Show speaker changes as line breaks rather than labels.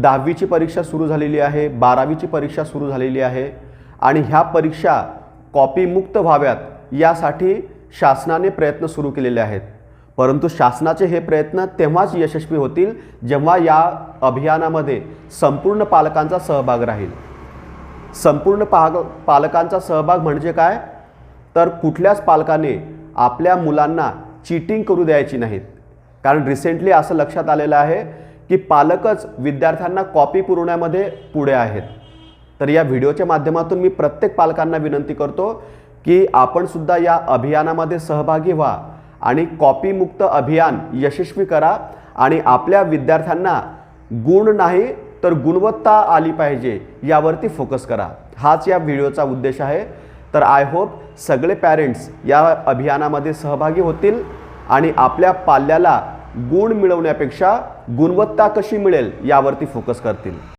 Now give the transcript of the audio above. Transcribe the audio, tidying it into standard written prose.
10वीची परीक्षा सुरू झालेली आहे, 12वीची परीक्षा सुरू झालेली आहे आणि ह्या परीक्षा कॉपीमुक्त व्हाव्यात यासाठी शासनाने प्रयत्न सुरू केलेले आहेत। परंतु शासनाचे हे प्रयत्न तेव्हाच यशस्वी होतील जेव्हा या अभियानामध्ये संपूर्ण पालकांचा सहभाग राहील। संपूर्ण पालकांचा सहभाग म्हणजे काय, तर कुठल्याच पालकाने आपल्या मुलांना चीटिंग करू द्यायची नाहीत। कारण रिसेंटली असं लक्षात आलेलं आहे की पालकच विद्यार्थ्यांना कॉपी पुरवण्यामध्ये पुढे आहेत। तर या व्हिडिओच्या माध्यमातून मी प्रत्येक पालकांना विनंती करतो की आपण सुद्धा या अभियानामध्ये सहभागी व्हा आणि कॉपीमुक्त अभियान यशस्वी करा आणि आपल्या विद्यार्थ्यांना गुण नाही तर गुणवत्ता आली पाहिजे यावरती फोकस करा। हाच या व्हिडिओचा उद्देश आहे। तर आय होप सगळे पॅरेंट्स या अभियानामध्ये सहभागी होतील आणि आपल्या पाल्याला गुण मिळवण्यापेक्षा गुणवत्ता कशी मिळेल यावरती फोकस करतील।